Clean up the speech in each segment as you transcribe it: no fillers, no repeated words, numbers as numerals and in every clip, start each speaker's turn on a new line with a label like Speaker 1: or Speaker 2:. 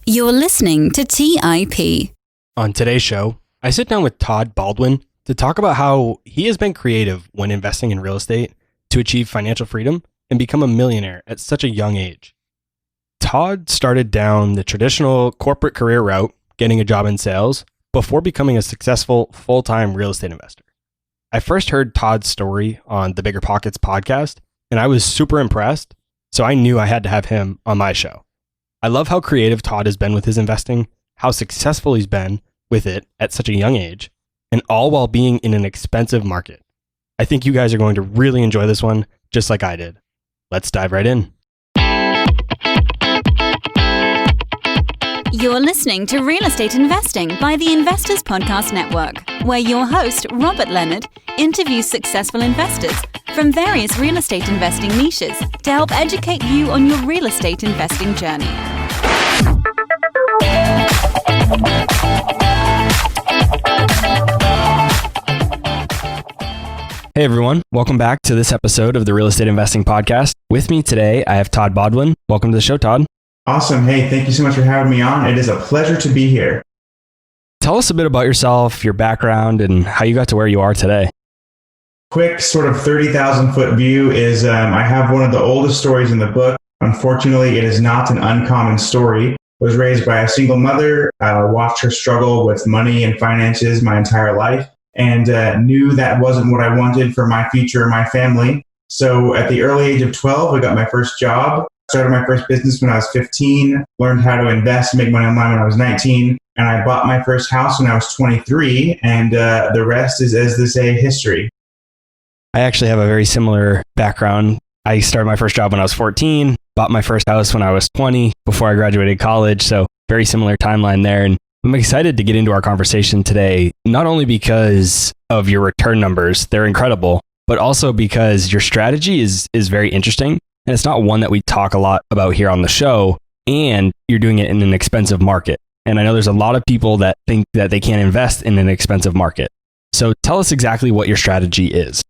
Speaker 1: You're listening to TIP.
Speaker 2: On today's show, I sit down with Todd Baldwin to talk about how he has been creative when investing in real estate to achieve financial freedom and become a millionaire at such a young age. Todd started down the traditional corporate career route, getting a job in sales, before becoming a successful full-time real estate investor. I first heard Todd's story on the Bigger Pockets podcast, and I was super impressed, so I knew I had to have him on my show. I love how creative Todd has been with his investing, how successful he's been with it at such a young age, and all while being in an expensive market. I think you guys are going to really enjoy this one, just like I did. Let's dive right in.
Speaker 1: You're listening to Real Estate Investing by the Investors Podcast Network, where your host, Robert Leonard, interviews successful investors from various real estate investing niches to help educate you on your real estate investing journey.
Speaker 2: Hey everyone, welcome back to this episode of the Real Estate Investing Podcast. With me today, I have Todd Baldwin. Welcome to the show, Todd.
Speaker 3: Awesome. Hey, thank you so much for having me on. It is a pleasure to be here.
Speaker 2: Tell us a bit about yourself, your background, and how you got to where you are today.
Speaker 3: Quick sort of 30,000 foot view is I have one of the oldest stories in the book. Unfortunately, it is not an uncommon story. I was raised by a single mother, watched her struggle with money and finances my entire life, and knew that wasn't what I wanted for my future and my family. So at the early age of 12, I got my first job, started my first business when I was 15, learned how to invest and make money online when I was 19, and I bought my first house when I was 23, and the rest is, as they say, history.
Speaker 2: I actually have a very similar background. I started my first job when I was 14, bought my first house when I was 20 before I graduated college. So very similar timeline there. And I'm excited to get into our conversation today, not only because of your return numbers, they're incredible, but also because your strategy is very interesting. And it's not one that we talk a lot about here on the show. And you're doing it in an expensive market. And I know there's a lot of people that think that they can't invest in an expensive market. So tell us exactly what your strategy is.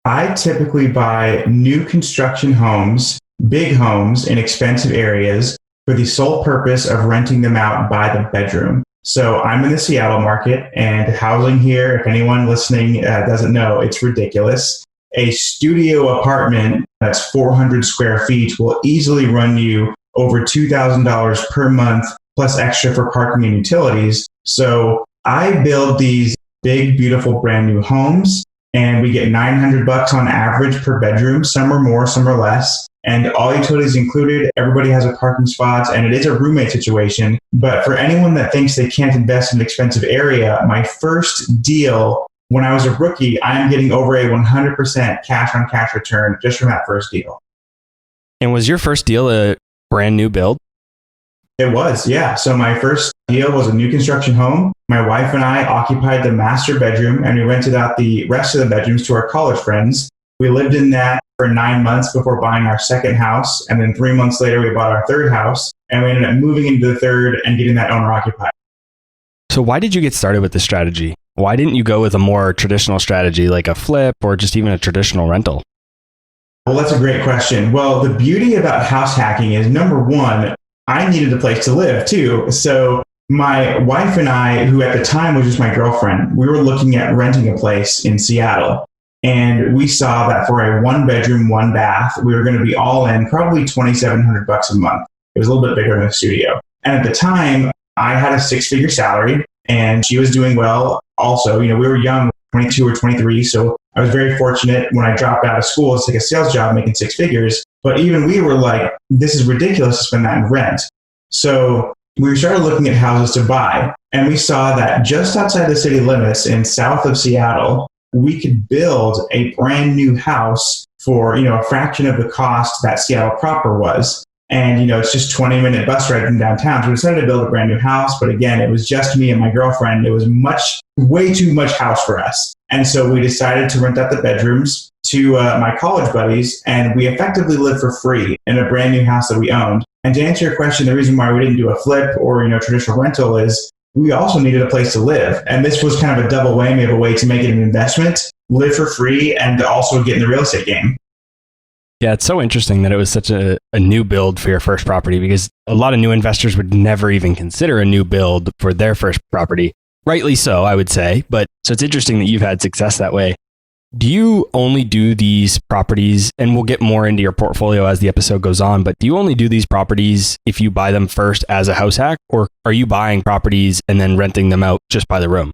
Speaker 3: I typically buy new construction homes, big homes in expensive areas for the sole purpose of renting them out by the bedroom. So I'm in the Seattle market, and housing here, if anyone listening doesn't know, it's ridiculous. A studio apartment that's 400 square feet will easily run you over $2,000 per month, plus extra for parking and utilities. So I build these big, beautiful, brand new homes, and we get $900 on average per bedroom. Some are more, some are less. And all utilities included, everybody has a parking spot, and it is a roommate situation. But for anyone that thinks they can't invest in an expensive area, my first deal, when I was a rookie, I'm getting over a 100% cash on cash return just from that first deal.
Speaker 2: And was your first deal a brand new build?
Speaker 3: It was, yeah. So my first deal was a new construction home. My wife and I occupied the master bedroom, and we rented out the rest of the bedrooms to our college friends. We lived in that for 9 months before buying our second house. And then 3 months later, we bought our third house, and we ended up moving into the third and getting that owner occupied.
Speaker 2: So why did you get started with this strategy? Why didn't you go with a more traditional strategy like a flip or just even a traditional rental?
Speaker 3: Well, that's a great question. Well, the beauty about house hacking is, number one, I needed a place to live too. So my wife and I, who at the time was just my girlfriend, we were looking at renting a place in Seattle. And we saw that for a 1-bedroom, 1-bath, we were going to be all in probably $2,700 a month. It was a little bit bigger than a studio. And at the time, I had a 6-figure salary, and she was doing well. Also, we were young, 22 or 23. So I was very fortunate when I dropped out of school to take a sales job making 6 figures. But even we were like, this is ridiculous to spend that in rent. So we started looking at houses to buy, and we saw that just outside the city limits in south of Seattle, we could build a brand new house for, a fraction of the cost that Seattle proper was. And, it's just 20-minute bus ride from downtown. So we decided to build a brand new house. But again, it was just me and my girlfriend. It was way too much house for us. And so we decided to rent out the bedrooms to my college buddies, and we effectively lived for free in a brand new house that we owned. And to answer your question, the reason why we didn't do a flip or, traditional rental is we also needed a place to live. And this was kind of a double whammy of a way to make it an investment, live for free, and also get in the real estate game.
Speaker 2: Yeah, it's so interesting that it was such a new build for your first property, because a lot of new investors would never even consider a new build for their first property. Rightly so, I would say. But so it's interesting that you've had success that way. Do you only do these properties, and we'll get more into your portfolio as the episode goes on, but do you only do these properties if you buy them first as a house hack, or are you buying properties and then renting them out just by the room?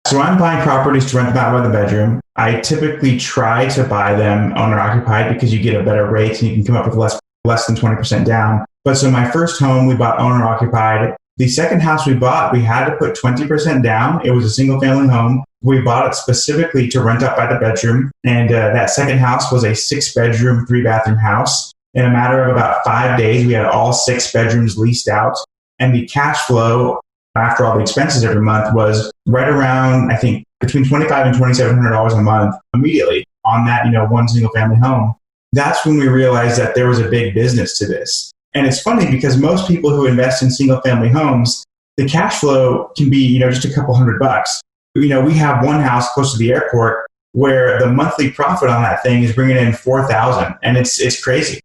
Speaker 3: So I'm buying properties to rent them out by the bedroom. I typically try to buy them owner occupied because you get a better rate and you can come up with less than 20% down. But so my first home, we bought owner occupied. The second house we bought, we had to put 20% down. It was a single family home. We bought it specifically to rent out by the bedroom. And that second house was a 6-bedroom, 3-bathroom house. In a matter of about 5 days, we had all 6 bedrooms leased out. And the cash flow after all the expenses every month was right around, I think, between $2,500 and $2,700 a month immediately on that, one single family home. That's when we realized that there was a big business to this. And it's funny because most people who invest in single family homes, the cash flow can be, just a couple $100. We have one house close to the airport where the monthly profit on that thing is bringing in $4,000, and it's crazy.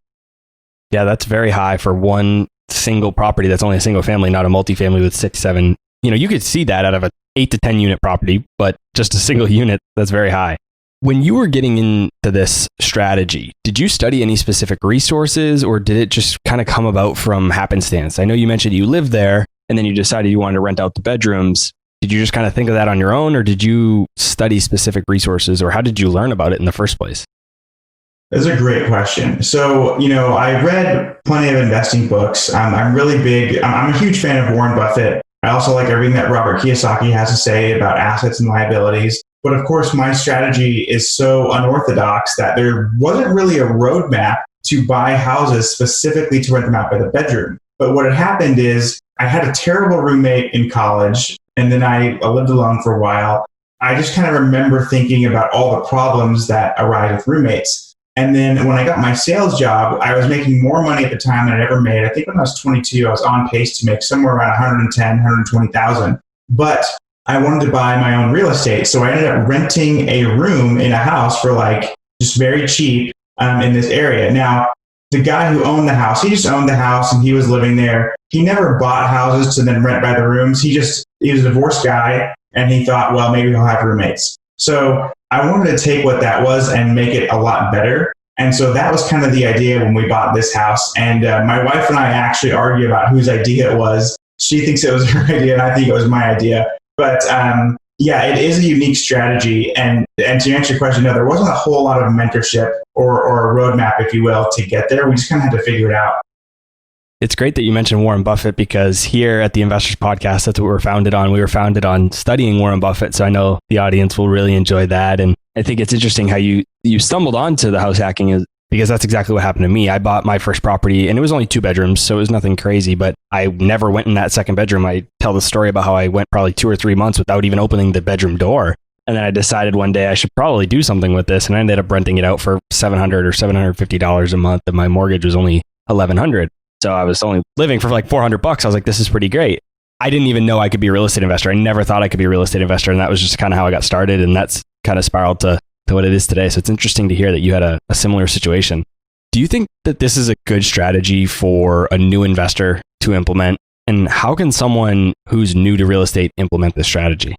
Speaker 2: Yeah, that's very high for one single property that's only a single family, not a multifamily with 6, 7. You could see that out of a 8 to 10 unit property, but just a single unit, that's very high. When you were getting into this strategy, did you study any specific resources, or did it just kind of come about from happenstance? I know you mentioned you lived there and then you decided you wanted to rent out the bedrooms. Did you just kind of think of that on your own, or did you study specific resources, or how did you learn about it in the first place?
Speaker 3: That's a great question. So, I read plenty of investing books. I'm really big. I'm a huge fan of Warren Buffett. I also like everything that Robert Kiyosaki has to say about assets and liabilities. But of course, my strategy is so unorthodox that there wasn't really a roadmap to buy houses specifically to rent them out by the bedroom. But what had happened is I had a terrible roommate in college, and then I lived alone for a while. I just kind of remember thinking about all the problems that arise with roommates. And then when I got my sales job, I was making more money at the time than I'd ever made. I think when I was 22, I was on pace to make somewhere around 110, 120,000. But I wanted to buy my own real estate. So I ended up renting a room in a house for just very cheap in this area. Now, the guy who owned the house, he just owned the house and he was living there. He never bought houses to then rent by the rooms. He was a divorced guy, and he thought, well, maybe he'll have roommates. So I wanted to take what that was and make it a lot better. And so that was kind of the idea when we bought this house. And my wife and I actually argue about whose idea it was. She thinks it was her idea, and I think it was my idea. But it is a unique strategy. And to answer your question, no, there wasn't a whole lot of mentorship or a roadmap, if you will, to get there. We just kind of had to figure it out.
Speaker 2: It's great that you mentioned Warren Buffett, because here at the Investors Podcast, that's what we're founded on. We were founded on studying Warren Buffett. So I know the audience will really enjoy that. And I think it's interesting how you stumbled onto the house hacking, because that's exactly what happened to me. I bought my first property and it was only 2 bedrooms, so it was nothing crazy, but I never went in that second bedroom. I tell the story about how I went probably 2 or 3 months without even opening the bedroom door. And then I decided one day I should probably do something with this. And I ended up renting it out for $700 or $750 a month. And my mortgage was only $1,100. So I was only living for $400. I was like, this is pretty great. I didn't even know I could be a real estate investor. I never thought I could be a real estate investor. And that was just kind of how I got started. And that's kind of spiraled to what it is today. So it's interesting to hear that you had a similar situation. Do you think that this is a good strategy for a new investor to implement? And how can someone who's new to real estate implement this strategy?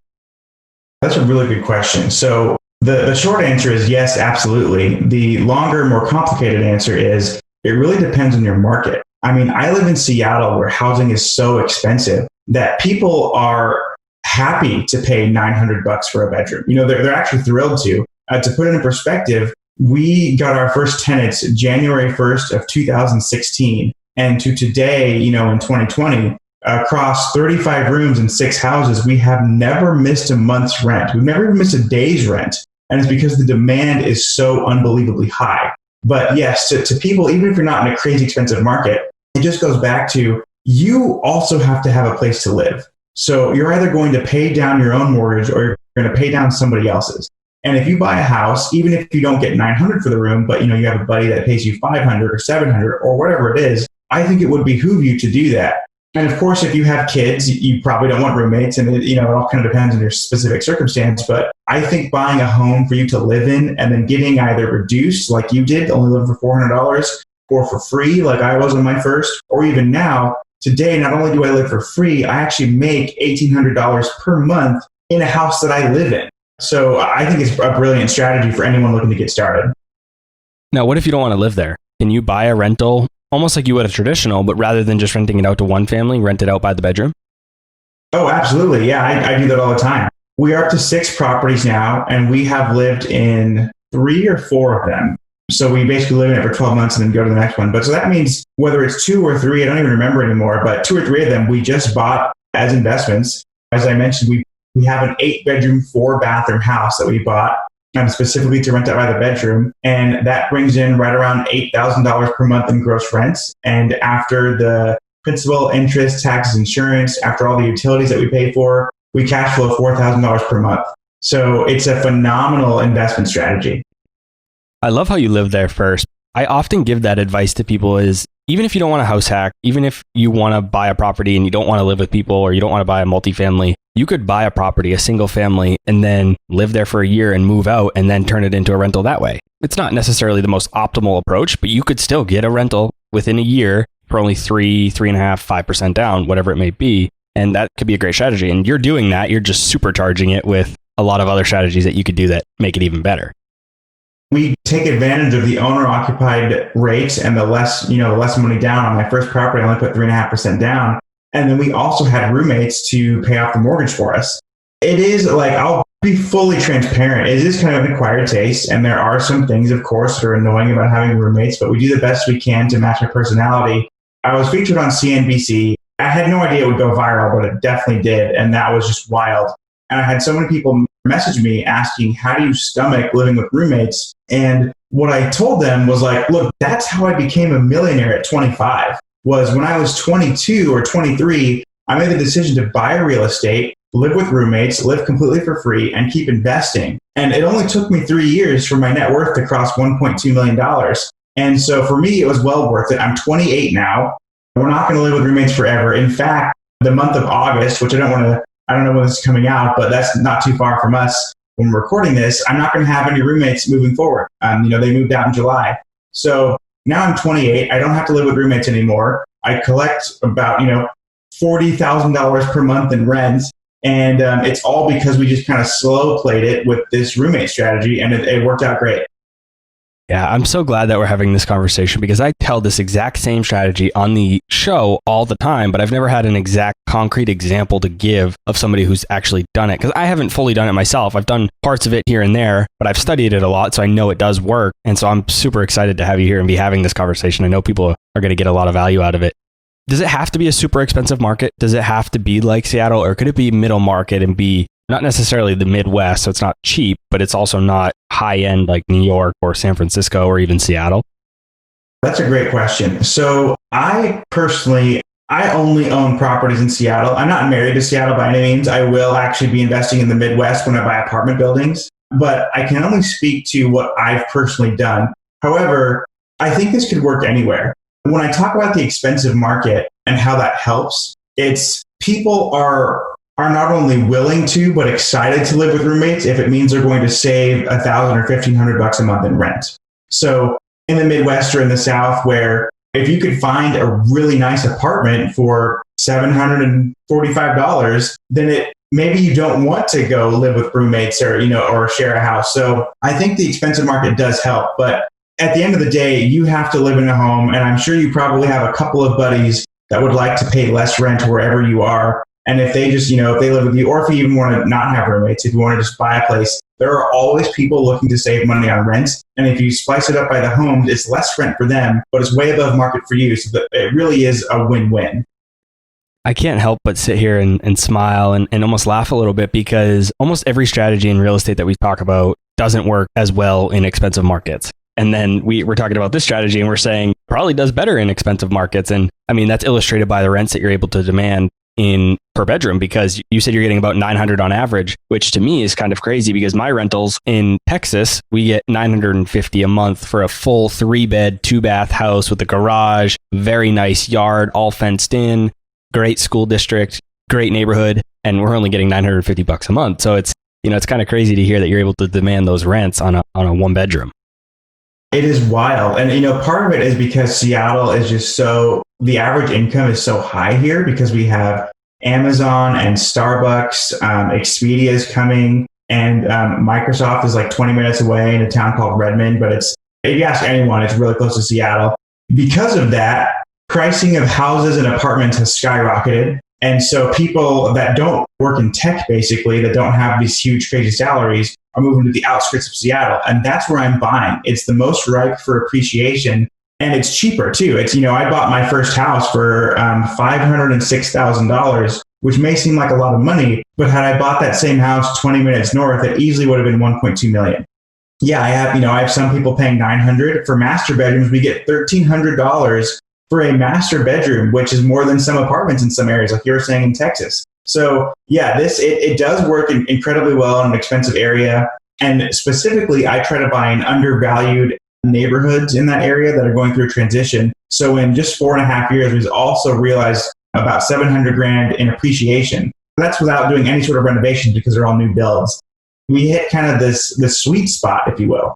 Speaker 3: That's a really good question. So the short answer is yes, absolutely. The longer, more complicated answer is it really depends on your market. I mean, I live in Seattle where housing is so expensive that people are happy to pay $900 for a bedroom. They're actually thrilled to. To put it in perspective, we got our first tenants January 1st of 2016. And to today, in 2020, across 35 rooms and 6 houses, we have never missed a month's rent. We've never even missed a day's rent. And it's because the demand is so unbelievably high. But yes, to people, even if you're not in a crazy expensive market, it just goes back to you also have to have a place to live. So you're either going to pay down your own mortgage or you're going to pay down somebody else's. And if you buy a house, even if you don't get $900 for the room, but you have a buddy that pays you $500 or $700 or whatever it is, I think it would behoove you to do that. And of course, if you have kids, you probably don't want roommates, and it all kind of depends on your specific circumstance. But I think buying a home for you to live in and then getting either reduced, like you did, only live for $400, or for free, like I was on my first, or even now, today, not only do I live for free, I actually make $1,800 per month in a house that I live in. So I think it's a brilliant strategy for anyone looking to get started.
Speaker 2: Now, what if you don't want to live there? Can you buy a rental almost like you would a traditional, but rather than just renting it out to one family, rent it out by the bedroom?
Speaker 3: Oh, absolutely. Yeah, I do that all the time. We are up to 6 properties now, and we have lived in 3 or 4 of them. So we basically live in it for 12 months and then go to the next one. But so that means whether it's 2 or 3, I don't even remember anymore, but 2 or 3 of them we just bought as investments. As I mentioned, we have an 8-bedroom, 4-bathroom house that we bought specifically to rent out by the bedroom. And that brings in right around $8,000 per month in gross rents. And after the principal, interest, taxes, insurance, after all the utilities that we pay for, we cash flow $4,000 per month. So it's a phenomenal investment strategy.
Speaker 2: I love how you live there first. I often give that advice to people is, even if you don't want a house hack, even if you want to buy a property and you don't want to live with people, or you don't want to buy a multifamily, you could buy a property, a single family, and then live there for a year and move out and then turn it into a rental that way. It's not necessarily the most optimal approach, but you could still get a rental within a year for only 3.5%, 5% down, whatever it may be. And that could be a great strategy. And you're doing that. You're just supercharging it with a lot of other strategies that you could do that make it even better.
Speaker 3: We take advantage of the owner-occupied rates and the less money down. On my first property, I only put 3.5% down. And then we also had roommates to pay off the mortgage for us. It is like, I'll be fully transparent. It is kind of an acquired taste. And there are some things, of course, that are annoying about having roommates, but we do the best we can to match my personality. I was featured on CNBC. I had no idea it would go viral, but it definitely did. And that was just wild. And I had so many people message me asking, how do you stomach living with roommates? And what I told them was like, look, that's how I became a millionaire at 25. Was when I was 22 or 23, I made the decision to buy real estate, live with roommates, live completely for free, and keep investing. And it only took me 3 years for my net worth to cross $1.2 million. And so for me, it was well worth it. I'm 28 now. We're not going to live with roommates forever. In fact, the month of August, which I don't know when this is coming out, but that's not too far from us when we're recording this, I'm not going to have any roommates moving forward. They moved out in July. So now I'm 28. I don't have to live with roommates anymore. I collect about, $40,000 per month in rent. And it's all because we just kind of slow played it with this roommate strategy, and it worked out great.
Speaker 2: Yeah, I'm so glad that we're having this conversation, because I tell this exact same strategy on the show all the time, but I've never had an exact concrete example to give of somebody who's actually done it, because I haven't fully done it myself. I've done parts of it here and there, but I've studied it a lot, so I know it does work. And so I'm super excited to have you here and be having this conversation. I know people are going to get a lot of value out of it. Does it have to be a super expensive market? Does it have to be like Seattle, or could it be middle market and be not necessarily the Midwest, so it's not cheap, but it's also not high end like New York or San Francisco or even Seattle?
Speaker 3: That's a great question. So I only own properties in Seattle. I'm not married to Seattle by any means. I will actually be investing in the Midwest when I buy apartment buildings, but I can only speak to what I've personally done. However, I think this could work anywhere. When I talk about the expensive market and how that helps, it's people are not only willing to, but excited to live with roommates if it means they're going to save $1,000 or $1,500 a month in rent. So in the Midwest or in the South, where if you could find a really nice apartment for $745, then maybe you don't want to go live with roommates or share a house. So I think the expensive market does help, but at the end of the day, you have to live in a home, and I'm sure you probably have a couple of buddies that would like to pay less rent wherever you are. And if they just, if they live with you, or if you even want to not have roommates, if you want to just buy a place, there are always people looking to save money on rent. And if you splice it up by the homes, it's less rent for them, but it's way above market for you. So that it really is a win-win.
Speaker 2: I can't help but sit here and smile and almost laugh a little bit, because almost every strategy in real estate that we talk about doesn't work as well in expensive markets. And then we're talking about this strategy and we're saying probably does better in expensive markets. And I mean, that's illustrated by the rents that you're able to demand in per bedroom, because you said you're getting about $900 on average, which to me is kind of crazy, because my rentals in Texas, we get $950 a month for a full 3-bed, 2-bath house with a garage, very nice yard, all fenced in. great school district, great neighborhood, and we're only getting $950 a month. So it's kind of crazy to hear that you're able to demand those rents on a one bedroom.
Speaker 3: It is wild. And, part of it is because Seattle is just the average income is so high here because we have Amazon and Starbucks, Expedia is coming, and Microsoft is like 20 minutes away in a town called Redmond. But if you ask anyone, it's really close to Seattle. Because of that, pricing of houses and apartments has skyrocketed. And so people that don't work in tech, basically, that don't have these huge, crazy salaries, are moving to the outskirts of Seattle. And that's where I'm buying. It's the most ripe for appreciation. And it's cheaper too. I bought my first house for $506,000, which may seem like a lot of money, but had I bought that same house 20 minutes north, it easily would have been $1.2 million. Yeah, I have some people paying $900 for master bedrooms. We get $1,300 for a master bedroom, which is more than some apartments in some areas, like you were saying in Texas. So yeah, it does work incredibly well in an expensive area. And specifically, I try to buy in undervalued neighborhoods in that area that are going through a transition. So in just 4.5 years, we've also realized about $700,000 in appreciation. That's without doing any sort of renovation because they're all new builds. We hit kind of this sweet spot, if you will.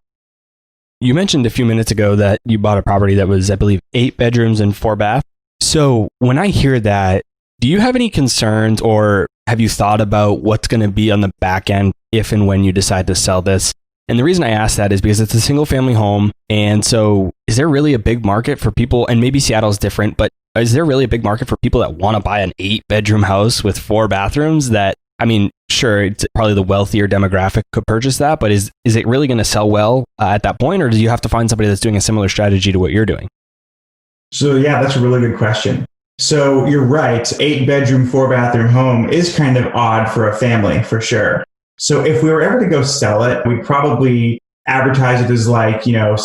Speaker 2: You mentioned a few minutes ago that you bought a property that was, I believe, 8 bedrooms and 4 baths. So when I hear that, do you have any concerns or have you thought about what's going to be on the back end if and when you decide to sell this? And the reason I ask that is because it's a single family home. And so is there really a big market for people? And maybe Seattle's different, but is there really a big market for people that want to buy an 8-bedroom house with 4 bathrooms that, sure, it's probably the wealthier demographic could purchase that, but is it really going to sell well at that point? Or do you have to find somebody that's doing a similar strategy to what you're doing?
Speaker 3: So yeah, that's a really good question. So you're right. 8-bedroom, 4-bathroom home is kind of odd for a family, for sure. So if we were ever to go sell it, we'd probably advertise it as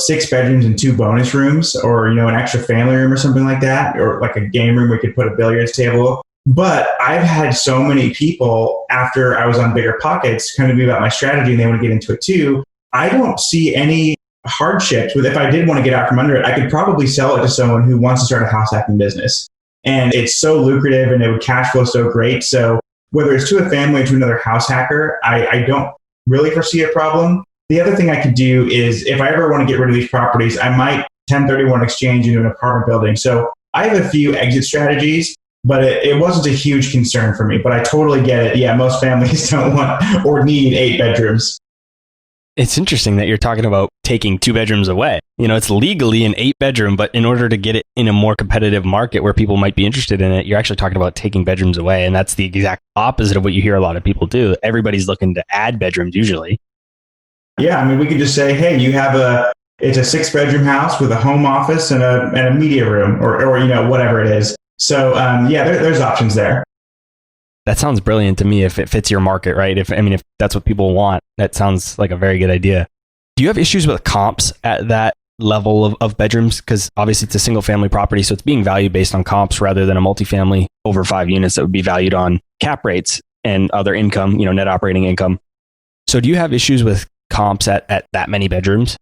Speaker 3: 6 bedrooms and 2 bonus rooms, or, an extra family room or something like that, or like a game room we could put a billiards table. But I've had so many people after I was on Bigger Pockets come to me about my strategy and they want to get into it too. I don't see any hardships with if I did want to get out from under it, I could probably sell it to someone who wants to start a house hacking business. And it's so lucrative and it would cash flow so great. So whether it's to a family or to another house hacker, I don't really foresee a problem. The other thing I could do is if I ever want to get rid of these properties, I might 1031 exchange into an apartment building. So I have a few exit strategies, but it wasn't a huge concern for me. But I totally get it. Yeah, most families don't want or need 8 bedrooms.
Speaker 2: It's interesting that you're talking about taking 2 bedrooms away. It's legally an 8-bedroom, but in order to get it in a more competitive market where people might be interested in it, you're actually talking about taking bedrooms away. And that's the exact opposite of what you hear a lot of people do. Everybody's looking to add bedrooms usually. Yeah,
Speaker 3: we could just say, hey, it's a 6-bedroom house with a home office and a media room or whatever it is. So there's options there.
Speaker 2: That sounds brilliant to me if it fits your market, right? If that's what people want, that sounds like a very good idea. Do you have issues with comps at that level of bedrooms? Because obviously it's a single family property, so it's being valued based on comps rather than a multifamily over 5 units that would be valued on cap rates and other income, net operating income. So do you have issues with comps at that many bedrooms?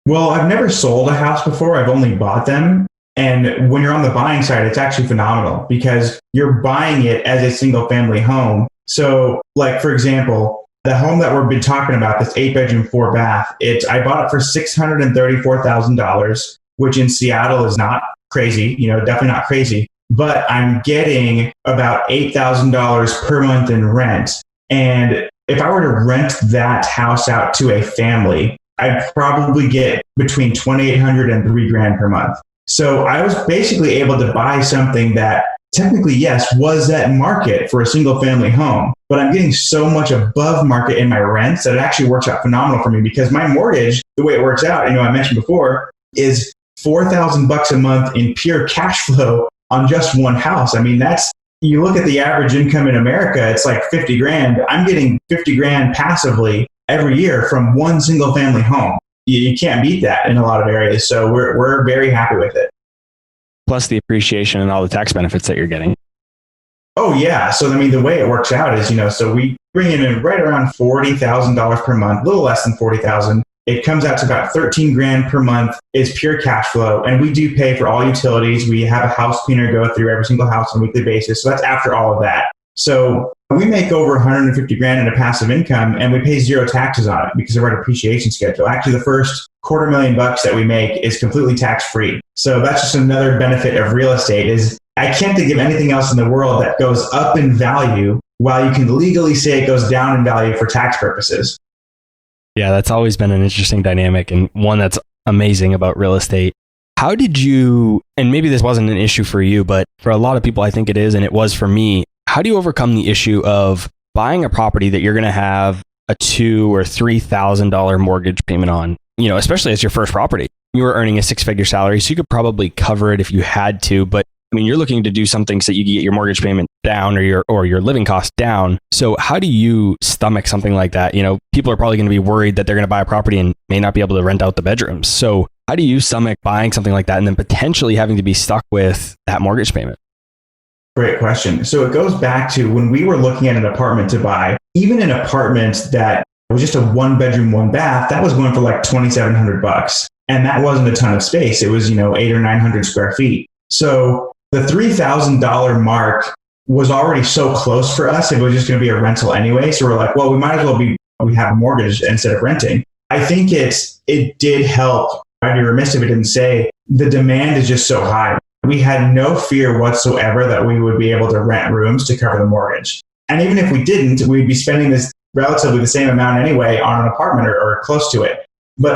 Speaker 3: Well, I've never sold a house before. I've only bought them. And when you're on the buying side, it's actually phenomenal because you're buying it as a single family home. So like, for example, the home that we've been talking about, this 8-bedroom, 4-bath, I bought it for $634,000, which in Seattle is not crazy, definitely not crazy, but I'm getting about $8,000 per month in rent. And if I were to rent that house out to a family, I'd probably get between $2,800 and $3,000 per month. So I was basically able to buy something that technically, yes, was at market for a single family home, but I'm getting so much above market in my rents that it actually works out phenomenal for me because my mortgage, the way it works out, I mentioned before, is $4,000 a month in pure cash flow on just one house. You look at the average income in America, it's like $50,000. I'm getting $50,000 passively every year from one single family home. You can't beat that in a lot of areas. So we're very happy with it.
Speaker 2: Plus the appreciation and all the tax benefits that you're getting.
Speaker 3: Oh yeah. So the way it works out is, so we bring in right around $40,000 per month, a little less than $40,000 It comes out to about 13 grand per month is pure cash flow. And we do pay for all utilities. We have a house cleaner go through every single house on a weekly basis. So that's after all of that. So we make over 150 grand in a passive income and we pay zero taxes on it because of our depreciation schedule. Actually, the first $250,000 that we make is completely tax free. So that's just another benefit of real estate is I can't think of anything else in the world that goes up in value while you can legally say it goes down in value for tax purposes.
Speaker 2: Yeah, that's always been an interesting dynamic and one that's amazing about real estate. How did you, and maybe this wasn't an issue for you, but for a lot of people, I think it is, and it was for me. How do you overcome the issue of buying a property that you're going to have a $2,000 or $3,000 mortgage payment on, especially as your first property? You were earning a 6-figure salary, so you could probably cover it if you had to, but you're looking to do something so you can get your mortgage payment down or your living costs down. So how do you stomach something like that? People are probably going to be worried that they're going to buy a property and may not be able to rent out the bedrooms. So how do you stomach buying something like that and then potentially having to be stuck with that mortgage payment?
Speaker 3: Great question. So it goes back to when we were looking at an apartment to buy, even an apartment that was just a 1-bedroom, 1-bath, that was going for like $2,700. And that wasn't a ton of space. It was, 800 or 900 square feet. So the $3,000 mark was already so close for us. It was just going to be a rental anyway. So we're like, well, we might as well we have a mortgage instead of renting. I think it did help. I'd be remiss if I didn't say the demand is just so high. We had no fear whatsoever that we would be able to rent rooms to cover the mortgage. And even if we didn't, we'd be spending this relatively the same amount anyway on an apartment or close to it. But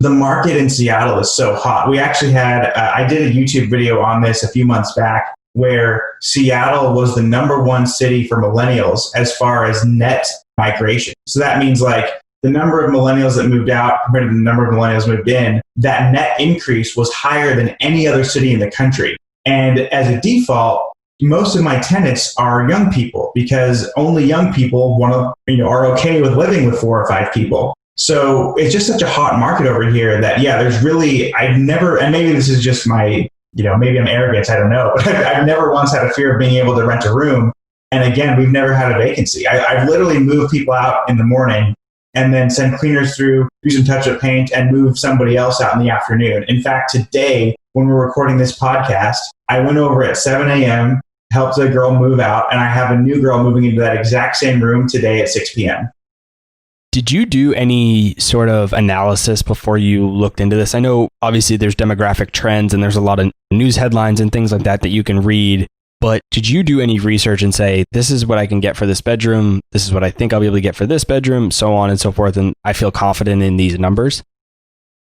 Speaker 3: the market in Seattle is so hot. We actually had, I did a YouTube video on this a few months back where Seattle was the #1 city for millennials as far as net migration. So that means like the number of millennials that moved out compared to the number of millennials moved in, that net increase was higher than any other city in the country. And as a default, most of my tenants are young people because only young people are okay with living with 4 or 5 people. So it's just such a hot market over here that, there's really, I've never, and maybe this is just my, maybe I'm arrogant, I don't know, but I've never once had a fear of being able to rent a room. And again, we've never had a vacancy. I've literally moved people out in the morning and then send cleaners through, do some touch-up paint, and move somebody else out in the afternoon. In fact, today, when we're recording this podcast, I went over at 7 a.m., helped a girl move out, and I have a new girl moving into that exact same room today at 6 p.m.
Speaker 2: Did you do any sort of analysis before you looked into this? I know obviously there's demographic trends and there's a lot of news headlines and things like that you can read, but did you do any research and say, this is what I can get for this bedroom, this is what I think I'll be able to get for this bedroom, so on and so forth, and I feel confident in these numbers?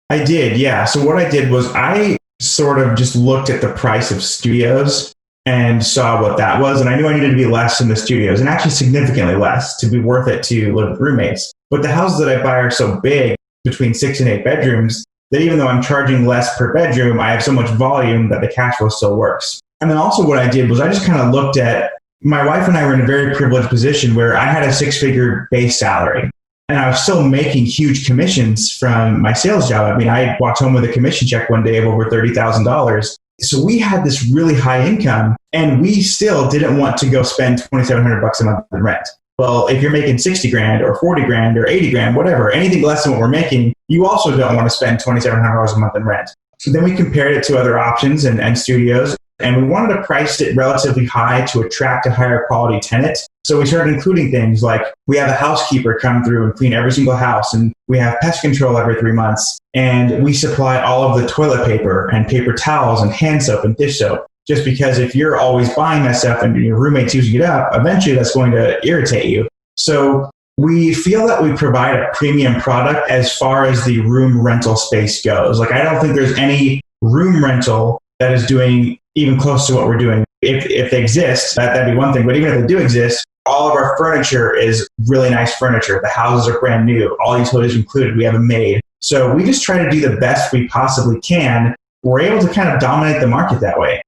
Speaker 3: I did, yeah. So what I did was I sort of just looked at the price of studios and saw what that was. And I knew I needed to be less in the studios, and actually significantly less to be worth it to live with roommates. But the houses that I buy are so big, between 6 and 8 bedrooms, that even though I'm charging less per bedroom, I have so much volume that the cash flow still works. And then also what I did was I just kind of looked at, my wife and I were in a very privileged position where I had a 6-figure base salary. And I was still making huge commissions from my sales job. I walked home with a commission check one day of over $30,000. So we had this really high income, and we still didn't want to go spend $2,700 a month in rent. Well, if you're making 60 grand or 40 grand or 80 grand, whatever, anything less than what we're making, you also don't want to spend $2,700 a month in rent. So then we compared it to other options and studios, and we wanted to price it relatively high to attract a higher quality tenant. So we started including things like we have a housekeeper come through and clean every single house, and we have pest control every 3 months, and we supply all of the toilet paper and paper towels and hand soap and dish soap. Just because if you're always buying that stuff and your roommate's using it up, eventually that's going to irritate you. So we feel that we provide a premium product as far as the room rental space goes. Like, I don't think there's any room rental that is doing even close to what we're doing. If they exist, that'd be one thing. But even if they do exist, all of our furniture is really nice furniture. The houses are brand new. All utilities included. We have a maid. So we just try to do the best we possibly can. We're able to kind of dominate the market that way.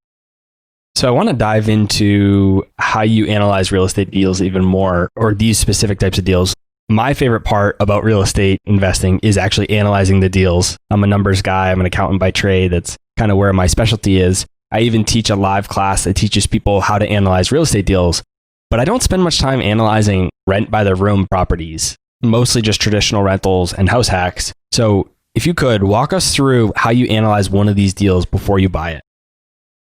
Speaker 2: So I want to dive into how you analyze real estate deals even more, or these specific types of deals. My favorite part about real estate investing is actually analyzing the deals. I'm a numbers guy. I'm an accountant by trade. That's kind of where my specialty is. I even teach a live class that teaches people how to analyze real estate deals, but I don't spend much time analyzing rent by the room properties, mostly just traditional rentals and house hacks. So if you could walk us through how you analyze one of these deals before you buy it.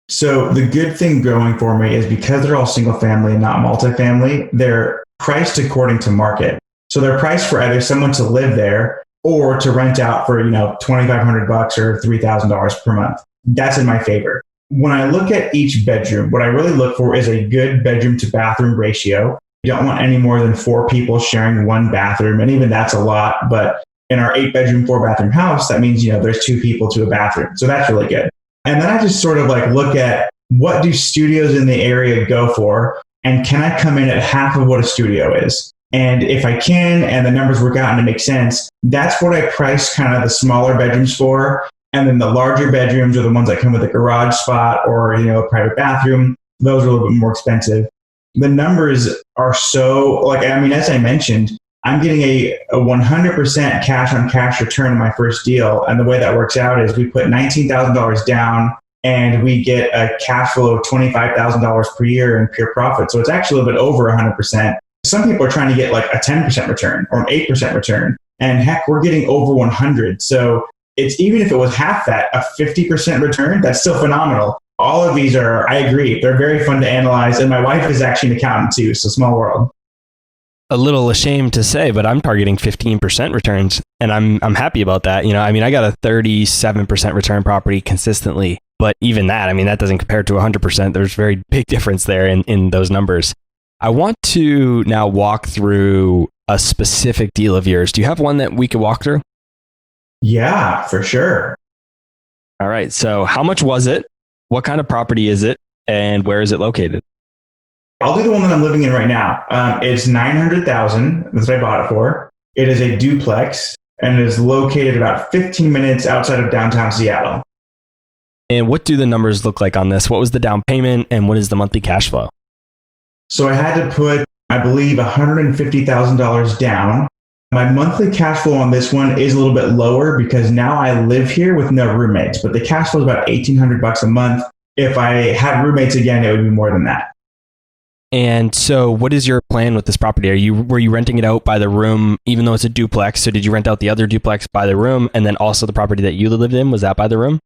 Speaker 3: So the good thing going for me is because they're all single family and not multifamily, they're priced according to market. So they're priced for either someone to live there or to rent out for, $2,500 or $3,000 per month. That's in my favor. When I look at each bedroom, what I really look for is a good bedroom to bathroom ratio. You don't want any more than 4 people sharing one bathroom. And even that's a lot. But in our 8-bedroom, 4-bathroom house, that means, there's 2 people to a bathroom. So that's really good. And then I just sort of look at what do studios in the area go for? And can I come in at half of what a studio is? And if I can, and the numbers work out and it makes sense, that's what I price kind of the smaller bedrooms for. And then the larger bedrooms are the ones that come with a garage spot or, a private bathroom. Those are a little bit more expensive. The numbers are so, as I mentioned, I'm getting a 100% cash on cash return on my first deal. And the way that works out is we put $19,000 down and we get a cash flow of $25,000 per year in pure profit. So it's actually a little bit over 100%. Some people are trying to get a 10% return or an 8% return. And heck, we're getting over 100. So it's, even if it was half that, a 50% return, that's still phenomenal. All of these are, I agree, they're very fun to analyze. And my wife is actually an accountant too, so small world.
Speaker 2: A little ashamed to say, but I'm targeting 15% returns, and I'm happy about that. I got a 37% return property consistently, but even that, that doesn't compare to 100%. There's a very big difference there in those numbers. I want to now walk through a specific deal of yours. Do you have one that we could walk through?
Speaker 3: Yeah, for sure.
Speaker 2: All right. So how much was it? What kind of property is it? And where is it located?
Speaker 3: I'll do the one that I'm living in right now. It's $900,000. That's what I bought it for. It is a duplex and it is located about 15 minutes outside of downtown Seattle.
Speaker 2: And what do the numbers look like on this? What was the down payment and what is the monthly cash flow?
Speaker 3: So I had to put, I believe, $150,000 down. My monthly cash flow on this one is a little bit lower because now I live here with no roommates, but the cash flow is about $1,800 a month. If I had roommates again, it would be more than that.
Speaker 2: And so what is your plan with this property? Were you renting it out by the room, even though it's a duplex? So did you rent out the other duplex by the room? And then also the property that you lived in, was that by the room?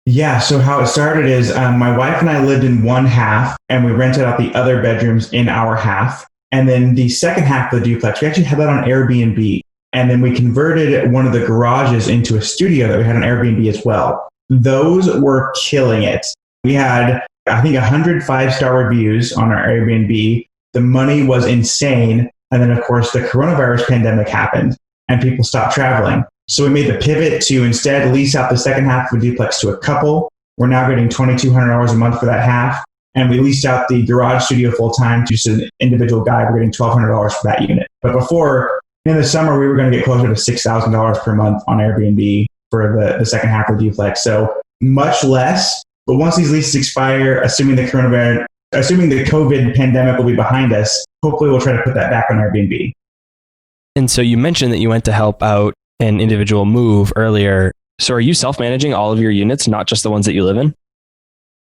Speaker 3: Yeah. So how it started is my wife and I lived in one half and we rented out the other bedrooms in our half. And then the second half of the duplex, we actually had that on Airbnb. And then we converted one of the garages into a studio that we had on Airbnb as well. Those were killing it. We had, I think, 100 5-star reviews on our Airbnb. The money was insane. And then, of course, the coronavirus pandemic happened and people stopped traveling. So we made the pivot to instead lease out the second half of a duplex to a couple. We're now getting $2,200 a month for that half. And we leased out the garage studio full time to just an individual guy. We're getting $1,200 for that unit. But before, in the summer, we were going to get closer to $6,000 per month on Airbnb for the second half of the duplex. So much less. But once these leases expire, assuming the COVID pandemic will be behind us, hopefully we'll try to put that back on Airbnb.
Speaker 2: And so you mentioned that you went to help out an individual move earlier. So are you self-managing all of your units, not just the ones that you live in?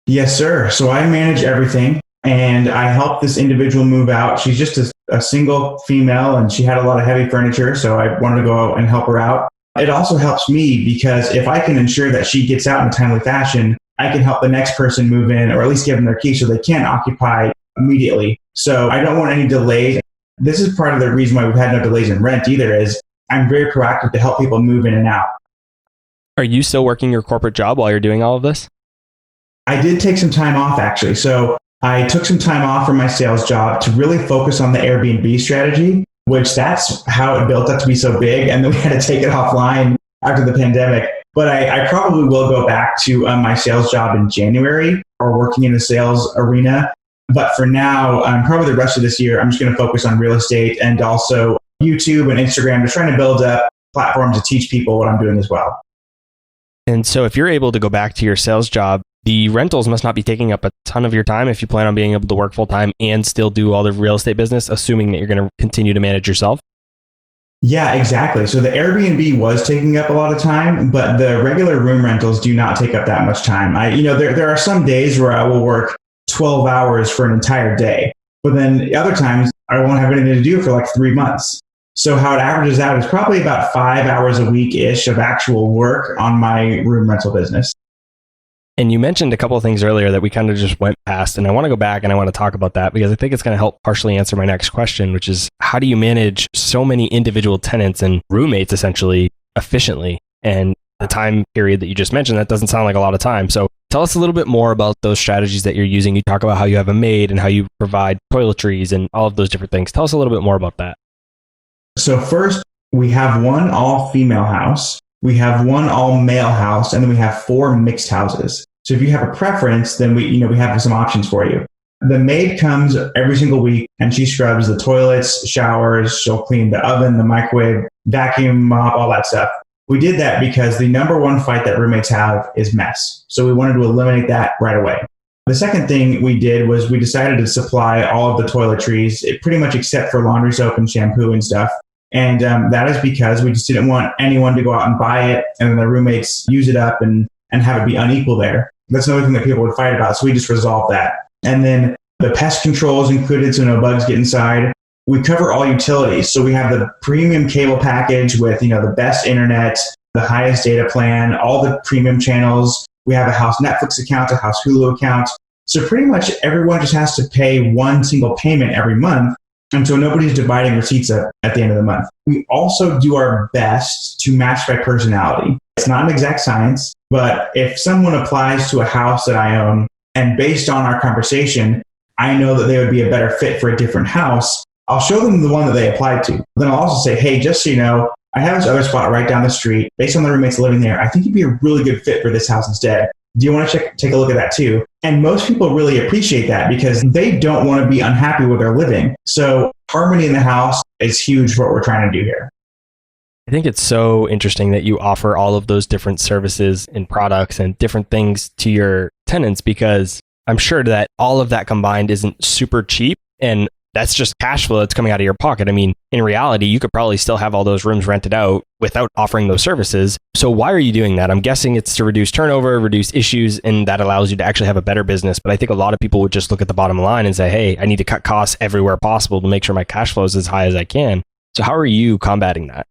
Speaker 3: Yes, sir. So I manage everything and I helped this individual move out. She's just a single female and she had a lot of heavy furniture. So I wanted to go out and help her out. It also helps me because if I can ensure that she gets out in a timely fashion, I can help the next person move in or at least give them their key so they can occupy immediately. So I don't want any delays. This is part of the reason why we've had no delays in rent either is I'm very proactive to help people move in and out.
Speaker 2: Are you still working your corporate job while you're doing all of this?
Speaker 3: I did take some time off actually. So I took some time off from my sales job to really focus on the Airbnb strategy, which that's how it built up to be so big. And then we had to take it offline after the pandemic. But I probably will go back to my sales job in January or working in the sales arena. But for now, probably the rest of this year, I'm just going to focus on real estate and also YouTube and Instagram, just trying to build up platforms to teach people what I'm doing as well.
Speaker 2: And so if you're able to go back to your sales job, the rentals must not be taking up a ton of your time if you plan on being able to work full time and still do all the real estate business, assuming that you're going to continue to manage yourself.
Speaker 3: Yeah, exactly. So the Airbnb was taking up a lot of time, but the regular room rentals do not take up that much time. There are some days where I will work 12 hours for an entire day, but then other times I won't have anything to do for like 3 months. So how it averages out is probably about 5 hours a week-ish of actual work on my room rental business.
Speaker 2: And you mentioned a couple of things earlier that we kind of just went past, and I want to go back and I want to talk about that because I think it's going to help partially answer my next question, which is how do you manage so many individual tenants and roommates essentially efficiently? And the time period that you just mentioned, that doesn't sound like a lot of time. So tell us a little bit more about those strategies that you're using. You talk about how you have a maid and how you provide toiletries and all of those different things. Tell us a little bit more about that.
Speaker 3: So first, we have one all-female house, we have one all-male house, and then we have 4 mixed houses. So if you have a preference, then we have some options for you. The maid comes every single week and she scrubs the toilets, showers, she'll clean the oven, the microwave, vacuum, mop, all that stuff. We did that because the number one fight that roommates have is mess. So we wanted to eliminate that right away. The second thing we did was we decided to supply all of the toiletries, pretty much except for laundry soap and shampoo and stuff. And that is because we just didn't want anyone to go out and buy it and then their roommates use it up and have it be unequal there. That's another thing that people would fight about. So we just resolved that. And then the pest control is included so no bugs get inside. We cover all utilities. So we have the premium cable package with, the best internet, the highest data plan, all the premium channels. We have a house Netflix account, a house Hulu account. So pretty much everyone just has to pay one single payment every month. And so nobody's dividing receipts at the end of the month. We also do our best to match by personality. It's not an exact science, but if someone applies to a house that I own, and based on our conversation, I know that they would be a better fit for a different house, I'll show them the one that they applied to. Then I'll also say, hey, just so you know, I have this other spot right down the street. Based on the roommates living there, I think you'd be a really good fit for this house instead. Do you want to take a look at that too? And most people really appreciate that because they don't want to be unhappy where they're living. So harmony in the house is huge for what we're trying to do here.
Speaker 2: I think it's so interesting that you offer all of those different services and products and different things to your tenants because I'm sure that all of that combined isn't super cheap and that's just cash flow that's coming out of your pocket. I mean, in reality, you could probably still have all those rooms rented out without offering those services. So why are you doing that? I'm guessing it's to reduce turnover, reduce issues, and that allows you to actually have a better business. But I think a lot of people would just look at the bottom line and say, hey, I need to cut costs everywhere possible to make sure my cash flow is as high as I can. So how are you combating that?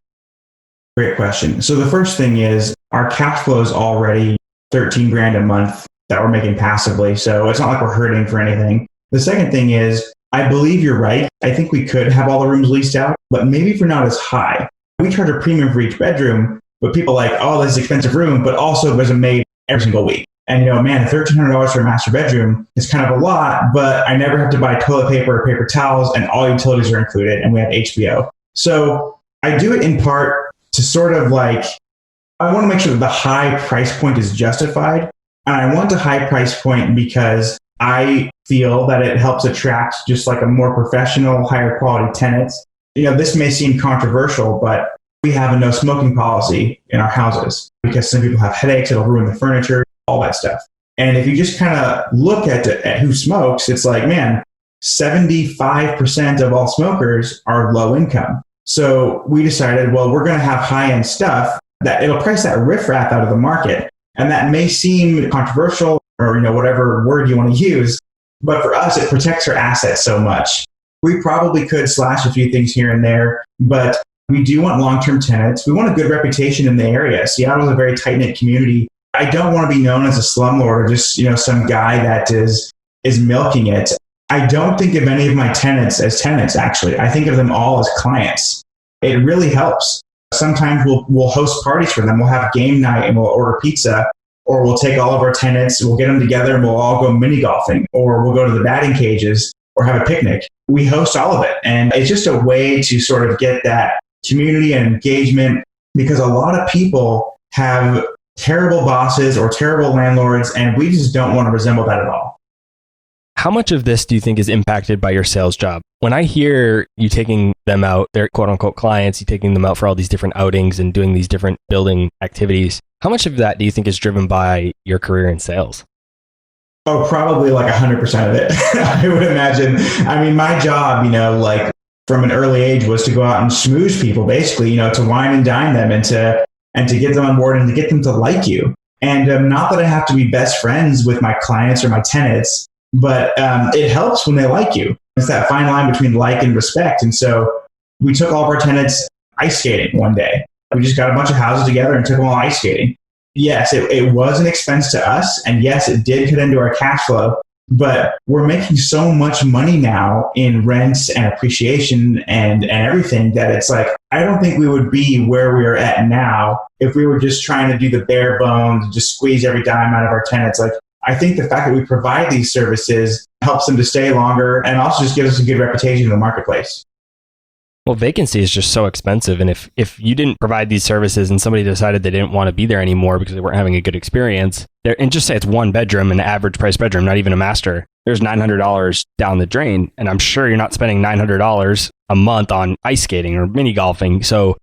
Speaker 3: Great question. So the first thing is our cash flow is already $13,000 a month that we're making passively. So it's not like we're hurting for anything. The second thing is, I believe you're right. I think we could have all the rooms leased out, but maybe if we're not as high. We charge a premium for each bedroom, but people are like, oh, this is an expensive room, but also there's a maid every single week. And man, $1,300 for a master bedroom is kind of a lot, but I never have to buy toilet paper or paper towels and all utilities are included and we have HBO. So I do it in part to sort of I want to make sure that the high price point is justified. And I want a high price point because I feel that it helps attract just a more professional, higher quality tenants. This may seem controversial, but we have a no smoking policy in our houses because some people have headaches, it'll ruin the furniture, all that stuff. And if you just kind of look at who smokes, it's 75% of all smokers are low income. So we decided, well, we're going to have high-end stuff that it'll price that riffraff out of the market. And that may seem controversial or, whatever word you want to use. But for us, it protects our assets so much. We probably could slash a few things here and there, but we do want long-term tenants. We want a good reputation in the area. Seattle is a very tight-knit community. I don't want to be known as a slumlord or just, some guy that is milking it. I don't think of any of my tenants as tenants, actually. I think of them all as clients. It really helps. Sometimes we'll host parties for them. We'll have game night and we'll order pizza, or we'll take all of our tenants, we'll get them together and we'll all go mini golfing, or we'll go to the batting cages or have a picnic. We host all of it. And it's just a way to sort of get that community and engagement because a lot of people have terrible bosses or terrible landlords, and we just don't want to resemble that at all.
Speaker 2: How much of this do you think is impacted by your sales job? When I hear you taking them out, they're quote unquote clients, you taking them out for all these different outings and doing these different building activities, how much of that do you think is driven by your career in sales?
Speaker 3: Oh, probably 100% of it. I would imagine. I mean, my job, from an early age was to go out and schmooze people, basically, to wine and dine them and to get them on board and to get them to like you. And not that I have to be best friends with my clients or my tenants, but it helps when they like you. It's that fine line between like and respect. And so We took all of our tenants ice skating one day. We just got a bunch of houses together and took them all ice skating. Yes, it was an expense to us. And yes, it did cut into our cash flow. But we're making so much money now in rents and appreciation and everything that it's like, I don't think we would be where we are at now if we were just trying to do the bare bones, just squeeze every dime out of our tenants. Like, I think the fact that we provide these services helps them to stay longer and also just gives us a good reputation in the marketplace.
Speaker 2: Well, vacancy is just so expensive. And if you didn't provide these services and somebody decided they didn't want to be there anymore because they weren't having a good experience, and just say it's one bedroom, an average price bedroom, not even a master, there's $900 down the drain. And I'm sure you're not spending $900 a month on ice skating or mini golfing. So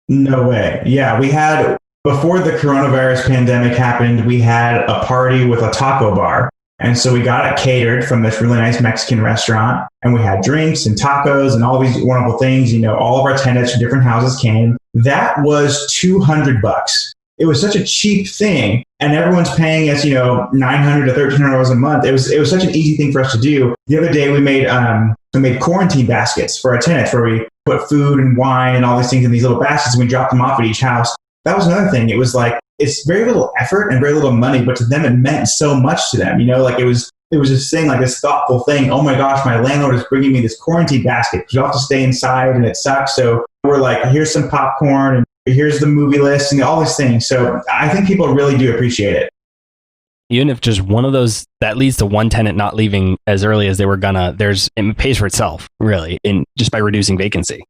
Speaker 3: no way. Yeah, we had, before the coronavirus pandemic happened, we had a party with a taco bar. And so we got it catered from this really nice Mexican restaurant, and we had drinks and tacos and all these wonderful things. You know, all of our tenants from different houses came. That was $200. It was such a cheap thing, and everyone's paying us, $900 to $1,300 a month. It was such an easy thing for us to do. The other day we made quarantine baskets for our tenants where we put food and wine and all these things in these little baskets, and we dropped them off at each house. That was another thing. It was like, it's very little effort and very little money, but to them it meant so much to them. It was this thing, like this thoughtful thing. Oh my gosh, my landlord is bringing me this quarantine basket because you have to stay inside and it sucks. So we're like, here's some popcorn and here's the movie list and all these things. So I think people really do appreciate it.
Speaker 2: Even if just one of those, that leads to one tenant not leaving as early as they were gonna, it pays for itself, really, just by reducing vacancy.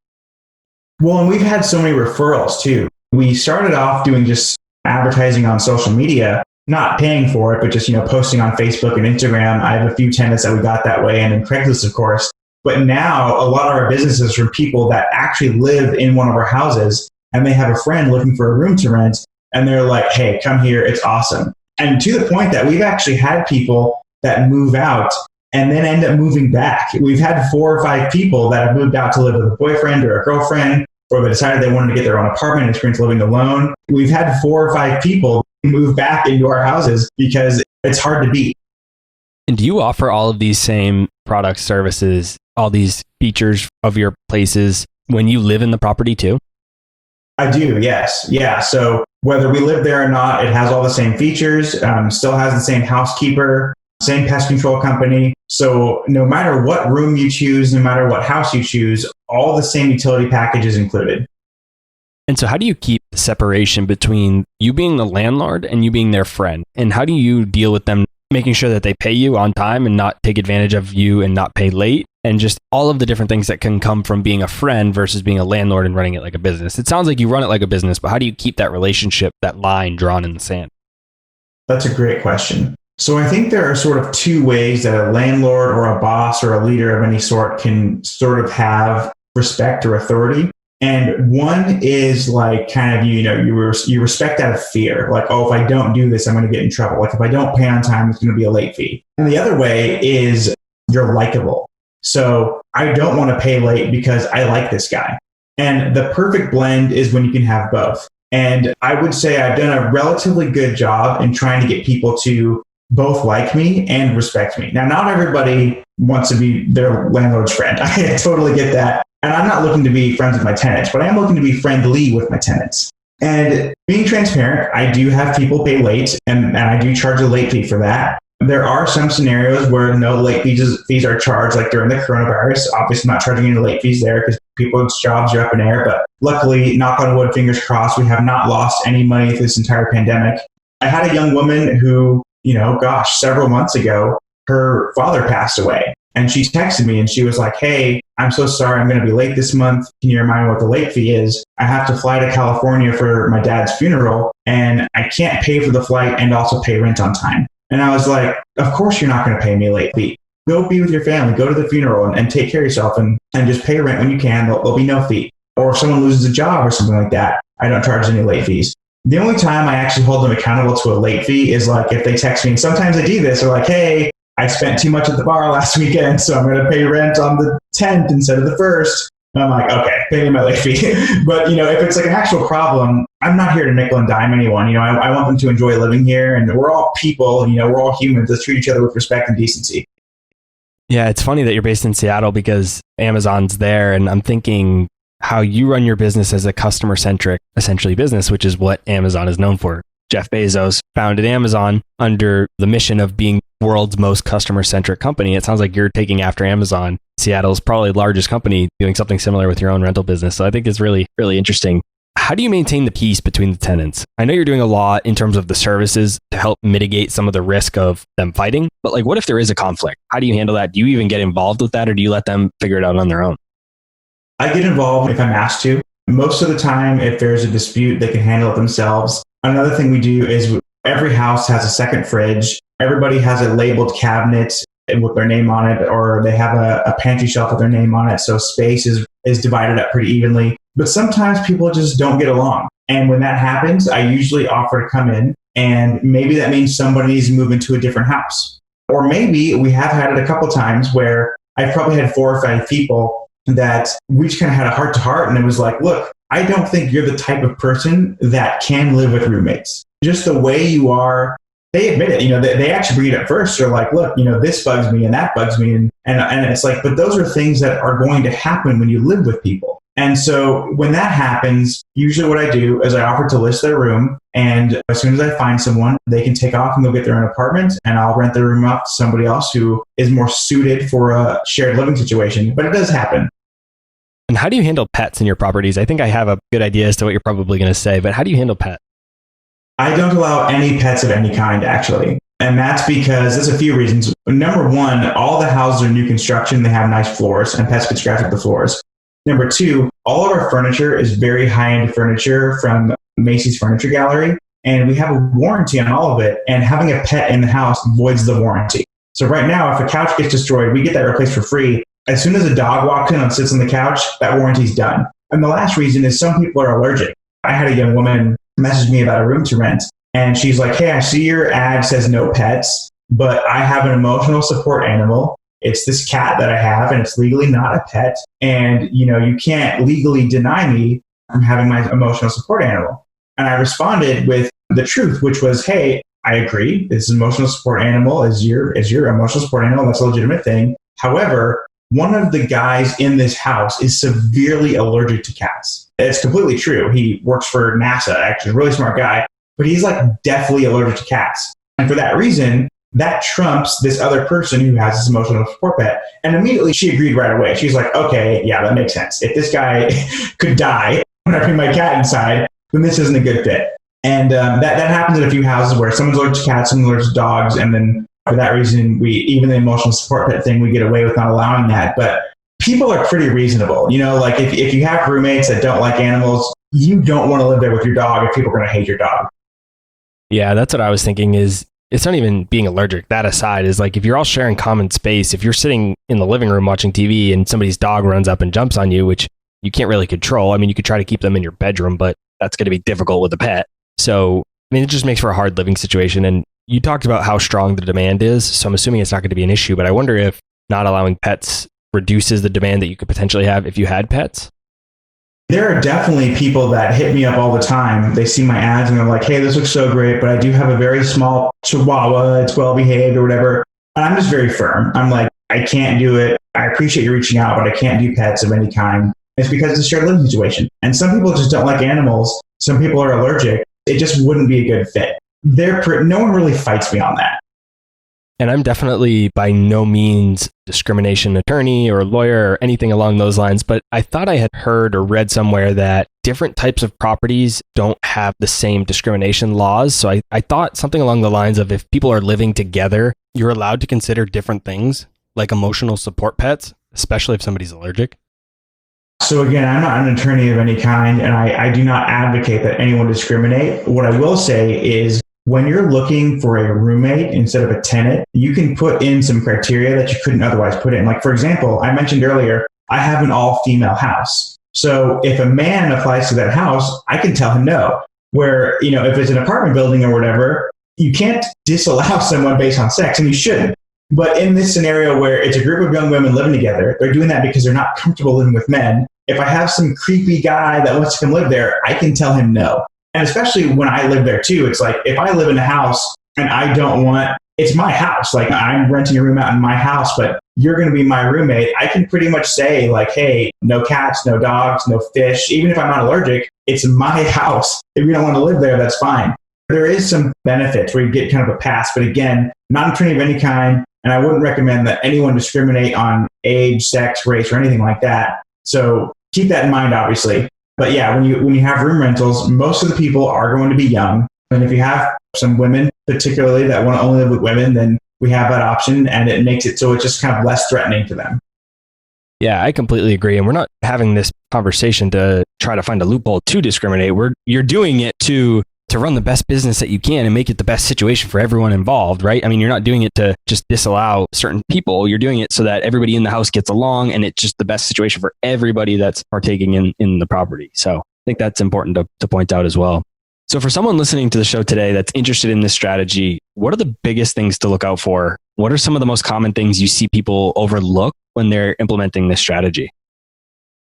Speaker 3: Well, and we've had so many referrals too. We started off doing just advertising on social media, not paying for it, but just, posting on Facebook and Instagram. I have a few tenants that we got that way, and then Craigslist, of course. But now a lot of our business is from people that actually live in one of our houses and they have a friend looking for a room to rent. And they're like, hey, come here. It's awesome. And to the point that we've actually had people that move out and then end up moving back. We've had 4 or 5 people that have moved out to live with a boyfriend or a girlfriend, or they decided they wanted to get their own apartment and experience living alone. We've had 4 or 5 people move back into our houses because it's hard to beat.
Speaker 2: And do you offer all of these same products, services, all these features of your places when you live in the property too?
Speaker 3: I do, yes. Yeah. So whether we live there or not, it has all the same features, still has the same housekeeper, same pest control company. So no matter what room you choose, no matter what house you choose, all the same utility package is included.
Speaker 2: And so how do you keep the separation between you being the landlord and you being their friend? And how do you deal with them making sure that they pay you on time and not take advantage of you and not pay late? And just all of the different things that can come from being a friend versus being a landlord and running it like a business. It sounds like you run it like a business, but how do you keep that relationship, that line drawn in the sand?
Speaker 3: That's a great question. So I think there are sort of 2 ways that a landlord or a boss or a leader of any sort can sort of have respect or authority. And one is like kind of, you respect out of fear. Like, oh, if I don't do this, I'm going to get in trouble. Like if I don't pay on time, it's going to be a late fee. And the other way is you're likable. So I don't want to pay late because I like this guy. And the perfect blend is when you can have both. And I would say I've done a relatively good job in trying to get people to both like me and respect me. Now, not everybody wants to be their landlord's friend. I totally get that. And I'm not looking to be friends with my tenants, but I am looking to be friendly with my tenants. And being transparent, I do have people pay late, and I do charge a late fee for that. There are some scenarios where no late fees are charged, like during the coronavirus. Obviously, I'm not charging any late fees there because people's jobs are up in air. But luckily, knock on wood, fingers crossed, we have not lost any money through this entire pandemic. I had a young woman who, several months ago, her father passed away. And she texted me and she was like, hey, I'm so sorry, I'm going to be late this month. Can you remind me what the late fee is? I have to fly to California for my dad's funeral and I can't pay for the flight and also pay rent on time. And I was like, of course you're not going to pay me a late fee. Go be with your family, go to the funeral and take care of yourself and just pay rent when you can. There'll be no fee. Or if someone loses a job or something like that, I don't charge any late fees. The only time I actually hold them accountable to a late fee is like if they text me, and sometimes they do this, they're like, hey, I spent too much at the bar last weekend, so I'm going to pay rent on the 10th instead of the 1st. And I'm like, okay, pay me my late fee. But, if it's like an actual problem, I'm not here to nickel and dime anyone. I want them to enjoy living here, and we're all people, we're all humans. Let's treat each other with respect and decency.
Speaker 2: Yeah, it's funny that you're based in Seattle because Amazon's there. And I'm thinking how you run your business as a customer-centric, essentially business, which is what Amazon is known for. Jeff Bezos founded Amazon under the mission of being the world's most customer-centric company. It sounds like you're taking after Amazon. Seattle's probably the largest company doing something similar with your own rental business. So I think it's really, really interesting. How do you maintain the peace between the tenants? I know you're doing a lot in terms of the services to help mitigate some of the risk of them fighting, but like, what if there is a conflict? How do you handle that? Do you even get involved with that, or do you let them figure it out on their own?
Speaker 3: I get involved if I'm asked to. Most of the time, if there's a dispute, they can handle it themselves. Another thing we do is every house has a second fridge. Everybody has a labeled cabinet with their name on it, or they have a pantry shelf with their name on it. So space is divided up pretty evenly. But sometimes people just don't get along. And when that happens, I usually offer to come in, and maybe that means somebody needs to move into a different house. Or maybe we have had it a couple times where I've probably had 4 or 5 people that we just kind of had a heart to heart, and it was like, look, I don't think you're the type of person that can live with roommates. Just the way you are, they admit it. They actually bring it up first. They're like, look, this bugs me and that bugs me. And it's like, but those are things that are going to happen when you live with people. And so when that happens, usually what I do is I offer to list their room. And as soon as I find someone, they can take off and go get their own apartment, and I'll rent their room out to somebody else who is more suited for a shared living situation. But it does happen.
Speaker 2: And how do you handle pets in your properties? I think I have a good idea as to what you're probably going to say, but how do you handle pets?
Speaker 3: I don't allow any pets of any kind, actually. And that's because there's a few reasons. Number one, all the houses are new construction. They have nice floors, and pets can scratch up the floors. Number two, all of our furniture is very high-end furniture from Macy's Furniture Gallery, and we have a warranty on all of it, and having a pet in the house voids the warranty. So right now, if a couch gets destroyed, we get that replaced for free. As soon as a dog walks in and sits on the couch, that warranty's done. And the last reason is some people are allergic. I had a young woman message me about a room to rent, and she's like, hey, I see your ad says no pets, but I have an emotional support animal. It's this cat that I have, and it's legally not a pet. And, you can't legally deny me from having my emotional support animal. And I responded with the truth, which was, hey, I agree. This emotional support animal is your emotional support animal. That's a legitimate thing. However, one of the guys in this house is severely allergic to cats. It's completely true. He works for NASA, actually, a really smart guy, but he's like deathly allergic to cats. And for that reason, that trumps this other person who has this emotional support pet. And immediately she agreed right away. She's like, okay, yeah, that makes sense. If this guy could die when I bring my cat inside, then this isn't a good fit. And that happens in a few houses where someone's allergic to cats, someone's allergic to dogs. And then for that reason, even the emotional support pet thing, we get away with not allowing that. But people are pretty reasonable. Like if you have roommates that don't like animals, you don't want to live there with your dog if people are going to hate your dog.
Speaker 2: Yeah, that's what I was thinking is, it's not even being allergic. That aside is like, if you're all sharing common space, if you're sitting in the living room watching TV and somebody's dog runs up and jumps on you, which you can't really control. I mean, you could try to keep them in your bedroom, but that's going to be difficult with a pet. So, it just makes for a hard living situation. And you talked about how strong the demand is. So I'm assuming it's not going to be an issue, but I wonder if not allowing pets reduces the demand that you could potentially have if you had pets.
Speaker 3: There are definitely people that hit me up all the time. They see my ads and they're like, hey, this looks so great, but I do have a very small Chihuahua. It's well behaved or whatever. And I'm just very firm. I'm like, I can't do it. I appreciate you reaching out, but I can't do pets of any kind. It's because it's a shared living situation. And some people just don't like animals. Some people are allergic. It just wouldn't be a good fit. No one really fights me on that.
Speaker 2: And I'm definitely by no means discrimination attorney or lawyer or anything along those lines, but I thought I had heard or read somewhere that different types of properties don't have the same discrimination laws. So I thought something along the lines of, if people are living together, you're allowed to consider different things like emotional support pets, especially if somebody's allergic.
Speaker 3: So again, I'm not an attorney of any kind, and I do not advocate that anyone discriminate. What I will say is, when you're looking for a roommate instead of a tenant, you can put in some criteria that you couldn't otherwise put in. Like, for example, I mentioned earlier, I have an all-female house. So if a man applies to that house, I can tell him no. Where, if it's an apartment building or whatever, you can't disallow someone based on sex, and you shouldn't. But in this scenario where it's a group of young women living together, they're doing that because they're not comfortable living with men. If I have some creepy guy that wants to come live there, I can tell him no. And especially when I live there too, it's like, if I live in a house and I don't want it's my house. Like I'm renting a room out in my house, but you're going to be my roommate. I can pretty much say like, hey, no cats, no dogs, no fish. Even if I'm not allergic, it's my house. If you don't want to live there, that's fine. There is some benefits where you get kind of a pass, but again, not an attorney of any kind. And I wouldn't recommend that anyone discriminate on age, sex, race, or anything like that. So keep that in mind, obviously. But yeah, when you have room rentals, most of the people are going to be young. And if you have some women, particularly that want to only live with women, then we have that option, and it makes it so it's just kind of less threatening to them.
Speaker 2: Yeah, I completely agree. And we're not having this conversation to try to find a loophole to discriminate. You're doing it to run the best business that you can and make it the best situation for everyone involved, right? I mean, you're not doing it to just disallow certain people. You're doing it so that everybody in the house gets along and it's just the best situation for everybody that's partaking in the property. So I think that's important to point out as well. So for someone listening to the show today that's interested in this strategy, what are the biggest things to look out for? What are some of the most common things you see people overlook when they're implementing this strategy?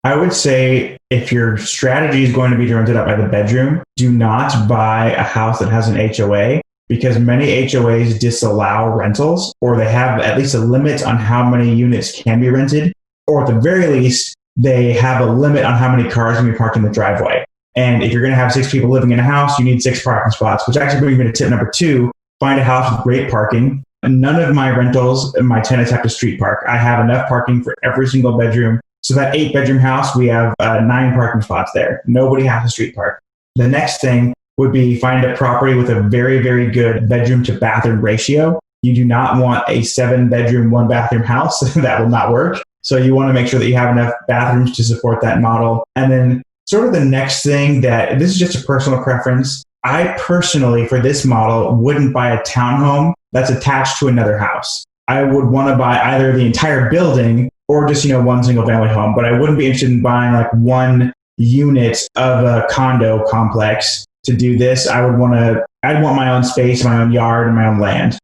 Speaker 3: I would say if your strategy is going to be to rent it out by the bedroom, do not buy a house that has an HOA, because many HOAs disallow rentals, or they have at least a limit on how many units can be rented, or at the very least, they have a limit on how many cars can be parked in the driveway. And if you're going to have 6 people living in a house, you need 6 parking spots, which actually brings me to tip number 2, find a house with great parking. None of my rentals, my tenants have to street park. I have enough parking for every single bedroom. So that 8-bedroom house, we have 9 parking spots there. Nobody has to street park. The next thing would be find a property with a very, very good bedroom to bathroom ratio. You do not want a 7-bedroom, 1-bathroom house. That will not work. So you want to make sure that you have enough bathrooms to support that model. And then sort of the next thing, that this is just a personal preference. I personally, for this model, wouldn't buy a townhome that's attached to another house. I would want to buy either the entire building or just, one single family home. But I wouldn't be interested in buying like one unit of a condo complex to do this. I'd want my own space, my own yard, and my own land.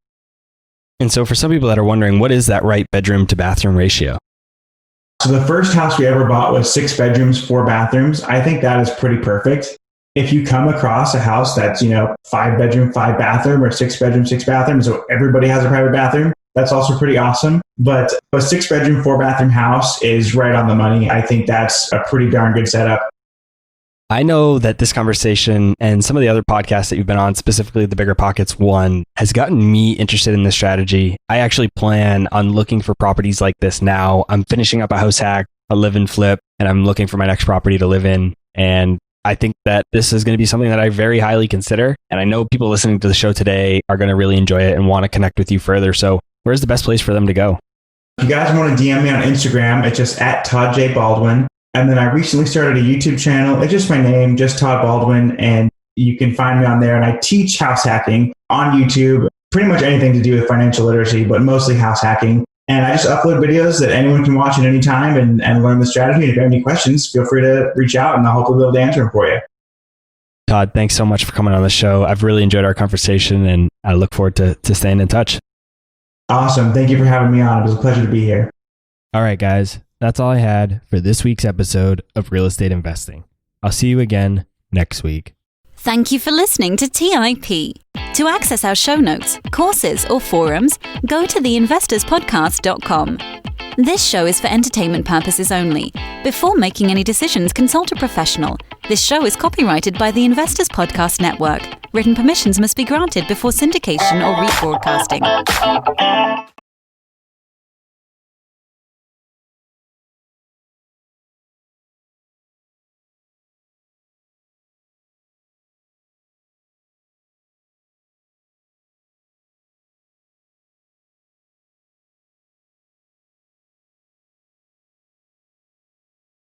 Speaker 2: And so for some people that are wondering, what is that right bedroom to bathroom ratio?
Speaker 3: So the first house we ever bought was 6 bedrooms, 4 bathrooms. I think that is pretty perfect. If you come across a house that's, 5 bedroom, 5 bathroom, or 6 bedroom, 6 bathroom, so everybody has a private bathroom, that's also pretty awesome. But a 6 bedroom, 4 bathroom house is right on the money. I think that's a pretty darn good setup.
Speaker 2: I know that this conversation and some of the other podcasts that you've been on, specifically the Bigger Pockets one, has gotten me interested in this strategy. I actually plan on looking for properties like this now. I'm finishing up a house hack, a live and flip, and I'm looking for my next property to live in. And I think that this is going to be something that I very highly consider. And I know people listening to the show today are going to really enjoy it and want to connect with you further. So where's the best place for them to go?
Speaker 3: If you guys want to DM me on Instagram, it's just at Todd J. Baldwin. And then I recently started a YouTube channel. It's just my name, just Todd Baldwin. And you can find me on there. And I teach house hacking on YouTube, pretty much anything to do with financial literacy, but mostly house hacking. And I just upload videos that anyone can watch at any time and learn the strategy. And if you have any questions, feel free to reach out and I'll hopefully be able to answer them for you.
Speaker 2: Todd, thanks so much for coming on the show. I've really enjoyed our conversation and I look forward to staying in touch.
Speaker 3: Awesome. Thank you for having me on. It was a pleasure to be here.
Speaker 2: All right, guys. That's all I had for this week's episode of Real Estate Investing. I'll see you again next week.
Speaker 1: Thank you for listening to TIP. To access our show notes, courses, or forums, go to theinvestorspodcast.com. This show is for entertainment purposes only. Before making any decisions, consult a professional. This show is copyrighted by the Investors Podcast Network. Written permissions must be granted before syndication or rebroadcasting.